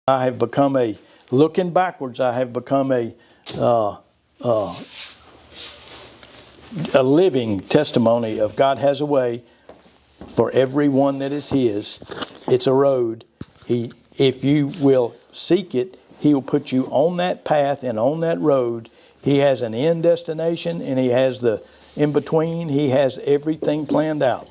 I have become looking backwards, I have become a living testimony of God has a way for everyone that is His. It's a road. If you will seek it, He will put you on that path and on that road. He has an end destination, and He has the in between. He has everything planned out.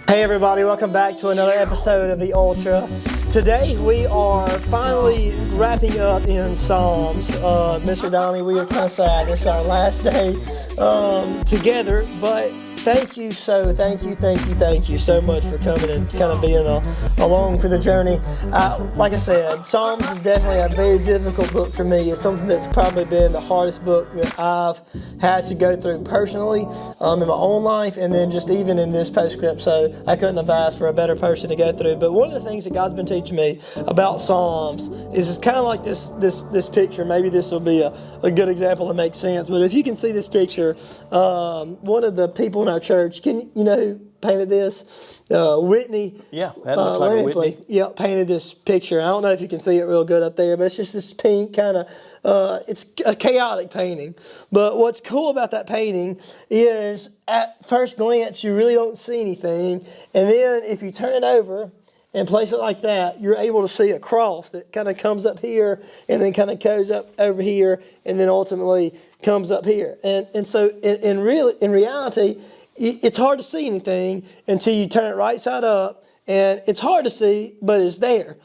Hey everybody, welcome back to another episode of The Ultra. Today we are finally wrapping up in Psalms. Mr. Donnie, we are kind of sad. This is our last day together, but thank you so much for coming and kind of being along for the journey. Like I said, Psalms is definitely a very difficult book for me. It's something that's probably been the hardest book that I've had to go through personally in my own life, and then just even in this postscript. So I couldn't have asked for a better person to go through. But one of the things that God's been teaching me about Psalms is it's kind of like this picture. Maybe this will be a good example to make sense. But if you can see this picture, one of the people in our church, you know who painted this? Whitney. Yeah, that looks like a Whitney. Yeah, painted this picture. I don't know if you can see it real good up there, but it's just this pink kind of, it's a chaotic painting. But what's cool about that painting is at first glance, you really don't see anything. And then if you turn it over and place it like that, you're able to see a cross that kind of comes up here and then kind of goes up over here and then ultimately comes up here. And so in reality, it's hard to see anything until you turn it right side up, and it's hard to see, but it's there.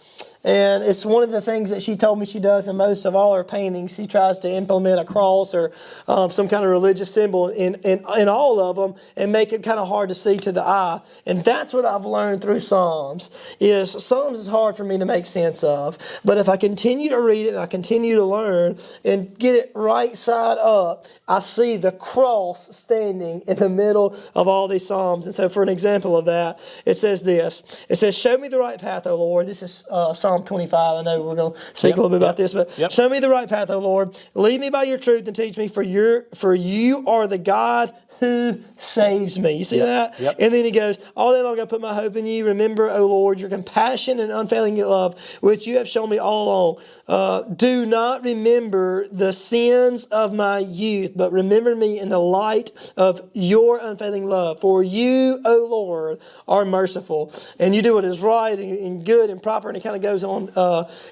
And it's one of the things that she told me she does in most of all her paintings. She tries to implement a cross or some kind of religious symbol in all of them and make it kind of hard to see to the eye. And that's what I've learned through Psalms. Psalms is hard for me to make sense of. But if I continue to read it and I continue to learn and get it right side up, I see the cross standing in the middle of all these Psalms. And so for an example of that, it says this. It says, "Show me the right path, O Lord." This is Psalm 25. I know we're going to speak a little bit about this, but show me the right path, O Lord. Lead me by your truth and teach me, for you are the God who saves me. You see that? Yep. And then he goes, "All day long I put my hope in you. Remember, O Lord, your compassion and unfailing love, which you have shown me all along. Do not remember the sins of my youth, but remember me in the light of your unfailing love. For you, O Lord, are merciful, and you do what is right and good and proper." And it kind of goes on.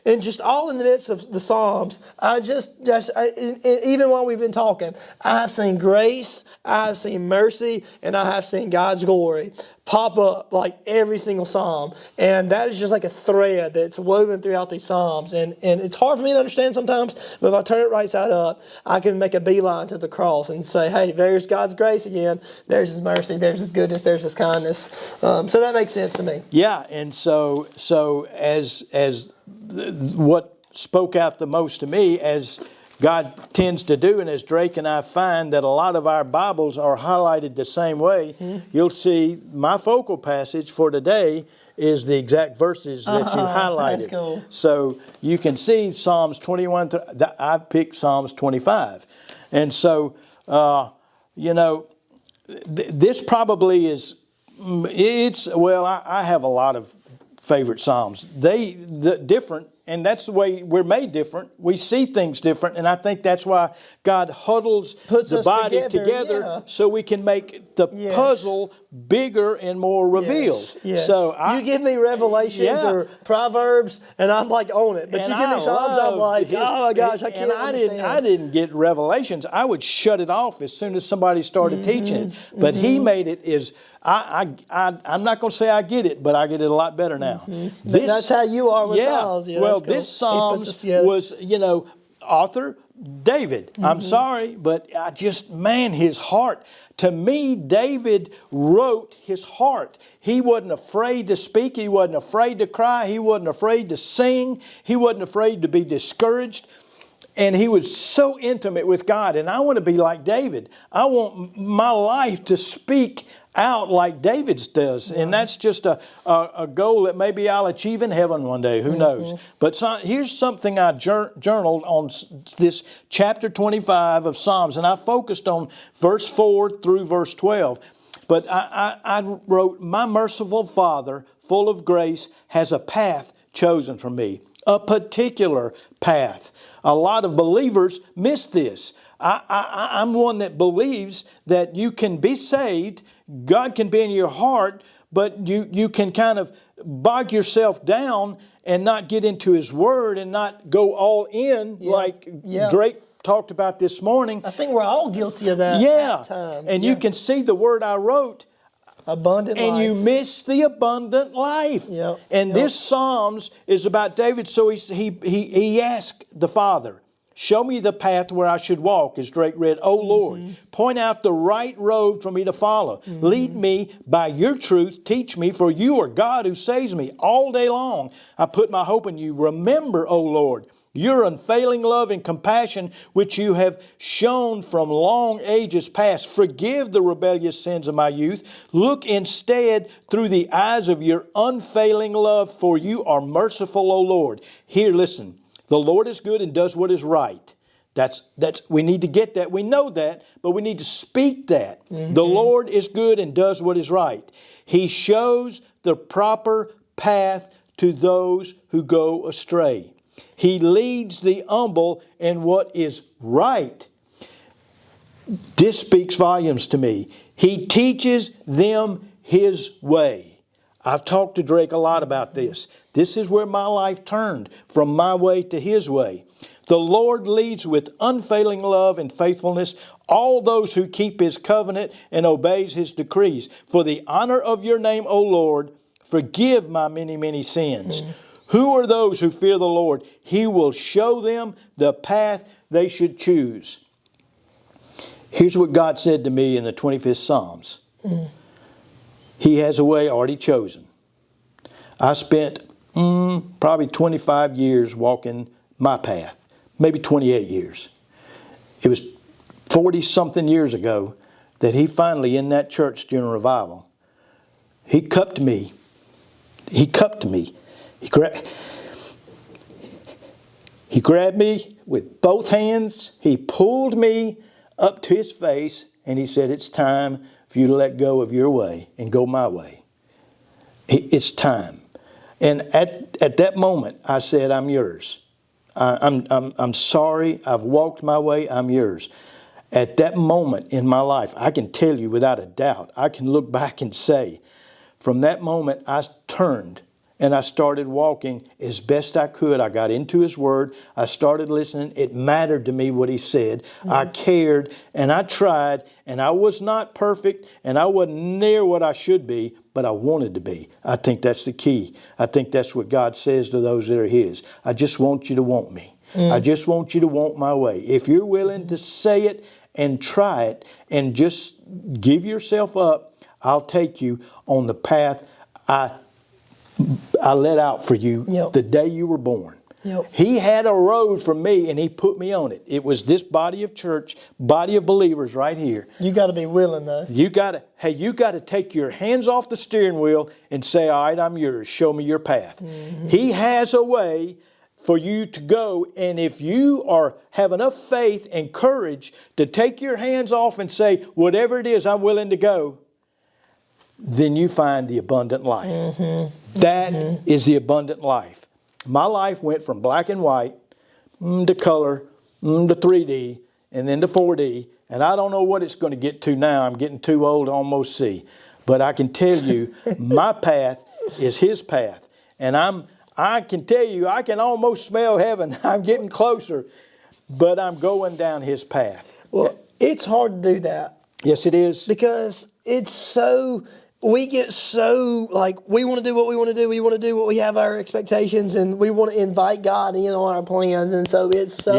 And just all in the midst of the Psalms, even while we've been talking, I have seen grace, I have seen mercy, and I have seen God's glory pop up like every single Psalm. And that is just like a thread that's woven throughout these Psalms. And it's hard for me to understand sometimes, but if I turn it right side up, I can make a beeline to the cross and say, hey, there's God's grace again. There's His mercy. There's His goodness. There's His kindness. So that makes sense to me. Yeah, and so as what spoke out the most to me, as God tends to do, and as Drake and I find that a lot of our Bibles are highlighted the same way, you'll see my focal passage for today is the exact verses that you highlighted. That's cool. So you can see Psalms 21, I picked Psalms 25. And so, this probably is, I have a lot of favorite Psalms. Different. And that's the way we're made different. We see things different, and I think that's why God puts the body together so we can make the puzzle bigger and more revealed. Yes. So you give me Revelations or Proverbs, and I'm like on it. But you give me Psalms, I'm like, oh my gosh, I can't understand. I didn't get Revelations. I would shut it off as soon as somebody started teaching it. But He made it I'm not going to say I get it, but I get it a lot better now. That's how you are with Psalms. Yeah, well, this Psalms was, author David. I'm sorry, but his heart. To me, David wrote his heart. He wasn't afraid to speak. He wasn't afraid to cry. He wasn't afraid to sing. He wasn't afraid to be discouraged. And he was so intimate with God. And I want to be like David. I want my life to speak out like David's does. And that's just a goal that maybe I'll achieve in heaven one day. Who knows? But here's something I journaled on this chapter 25 of Psalms. And I focused on verse 4 through verse 12. But I wrote, my merciful Father, full of grace, has a path chosen for me. A particular path. A lot of believers miss this. I'm one that believes that you can be saved, God can be in your heart, but you can kind of bog yourself down and not get into His Word and not go all in like Drake talked about this morning. I think we're all guilty of that Yeah. at times. And you can see the word I wrote. Abundant and life. you miss the abundant life. Yep. And this Psalms is about David. So he asked the Father, show me the path where I should walk, as Drake read, O Lord, point out the right road for me to follow. Lead me by your truth. Teach me, for you are God who saves me all day long. I put my hope in you. Remember, O Lord, your unfailing love and compassion, which you have shown from long ages past. Forgive the rebellious sins of my youth. Look instead through the eyes of your unfailing love, for you are merciful, O Lord. Here, listen. The Lord is good and does what is right. That's we need to get that. We know that, but we need to speak that. The Lord is good and does what is right. He shows the proper path to those who go astray. He leads the humble in what is right. This speaks volumes to me. He teaches them His way. I've talked to Drake a lot about this. This is where my life turned, from my way to His way. The Lord leads with unfailing love and faithfulness all those who keep His covenant and obeys His decrees. For the honor of your name, O Lord, forgive my many, many sins. Who are those who fear the Lord? He will show them the path they should choose. Here's what God said to me in the 25th Psalms. He has a way already chosen. I spent probably 25 years walking my path, maybe 28 years. It was 40-something years ago that He finally, in that church during revival, He cupped me. He cupped me. He grabbed me with both hands. He pulled me up to His face, and He said, it's time for you to let go of your way and go my way. It's time. And at that moment, I said, I'm yours. I'm sorry. I've walked my way. I'm yours. At that moment in my life, I can tell you without a doubt, I can look back and say, from that moment, I turned and I started walking as best I could. I got into His Word. I started listening. It mattered to me what He said. I cared and I tried, and I was not perfect and I wasn't near what I should be, but I wanted to be. I think that's the key. I think that's what God says to those that are His. I just want you to want me. I just want you to want my way. If you're willing to say it and try it and just give yourself up, I'll take you on the path I let out for you the day you were born. He had a road for me, and He put me on it. It was this body of church, body of believers right here. You got to be willing, though. You got to take your hands off the steering wheel and say, all right, I'm yours. Show me your path. He has a way for you to go, and if you have enough faith and courage to take your hands off and say, whatever it is, I'm willing to go, then you find the abundant life. That is the abundant life. My life went from black and white to color to 3D and then to 4D. And I don't know what it's going to get to now. I'm getting too old to almost see. But I can tell you my path is His path. And I can tell you, I can almost smell heaven. I'm getting closer. But I'm going down His path. Well, it's hard to do that. Yes, it is. Because it's so... We get so, we want to do what we want to do. We want to do what we have our expectations, and we want to invite God in on our plans. And so it's so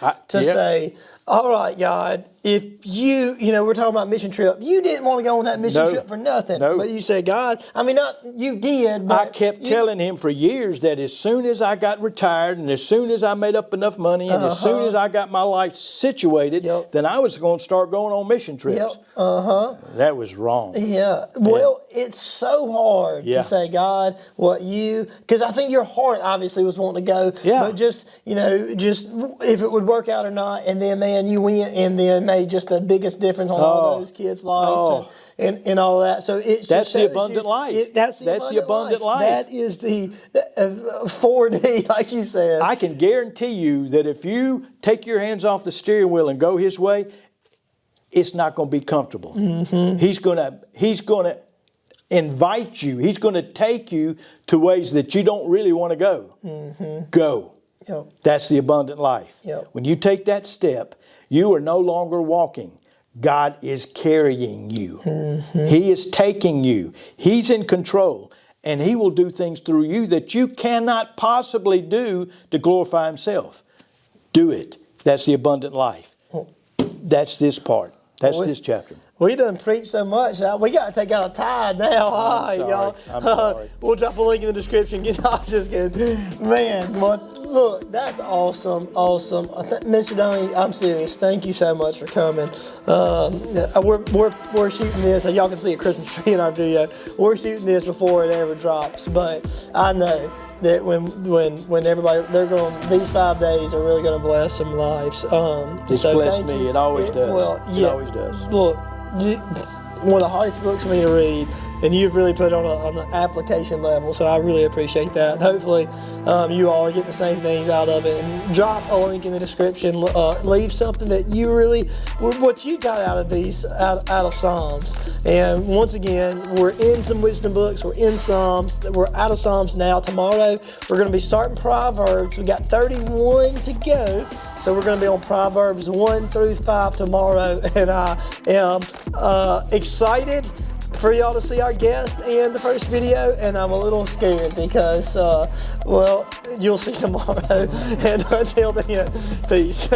hard to say, all right, God, if we're talking about mission trip. You didn't want to go on that mission No. trip for nothing. No. But you said, God, I mean, not you did, but I kept telling him for years that as soon as I got retired and as soon as I made up enough money and as soon as I got my life situated, Yep. then I was going to start going on mission trips. Yep. That was wrong. Yeah. Well, it's so hard Yeah. to say, God, because I think your heart obviously was wanting to go. Yeah. But just if it would work out or not. And then, man, you went and then made just the biggest difference on all those kids' lives and all that. So it's That's just the shows abundant you- life. That's the abundant life. That is the 4D, like you said. I can guarantee you that if you take your hands off the steering wheel and go his way, it's not going to be comfortable. Mm-hmm. He's going to invite you. He's going to take you to ways that you don't really want to go. Mm-hmm. Go. Yep. That's the abundant life. Yep. When you take that step, you are no longer walking. God is carrying you. Mm-hmm. He is taking you. He's in control. And He will do things through you that you cannot possibly do to glorify Himself. Do it. That's the abundant life. That's this part. That's this chapter. We done preached so much. We got to take out a tithe now. All right, sorry. y'all. I'm sorry. We'll drop a link in the description. I'm just kidding. Man, look, that's awesome. Awesome. Mr. Donnie, I'm serious. Thank you so much for coming. We're shooting this. Y'all can see a Christmas tree in our video. We're shooting this before it ever drops. But I know that when everybody, these 5 days are really going to bless some lives. It's blessed me. It always does. Well, yeah. It always does. Look, one of the hardest books for me to read, and you've really put it on an application level, so I really appreciate that. And hopefully you all are getting the same things out of it. And drop a link in the description. Leave something that you really, what you got out of these, out of Psalms. And once again, we're in some wisdom books. We're in Psalms. We're out of Psalms now. Tomorrow, we're going to be starting Proverbs. We got 31 to go. So we're going to be on Proverbs 1 through 5 tomorrow. And I am excited for y'all to see our guest and the first video, and I'm a little scared because, you'll see tomorrow. And until then, peace.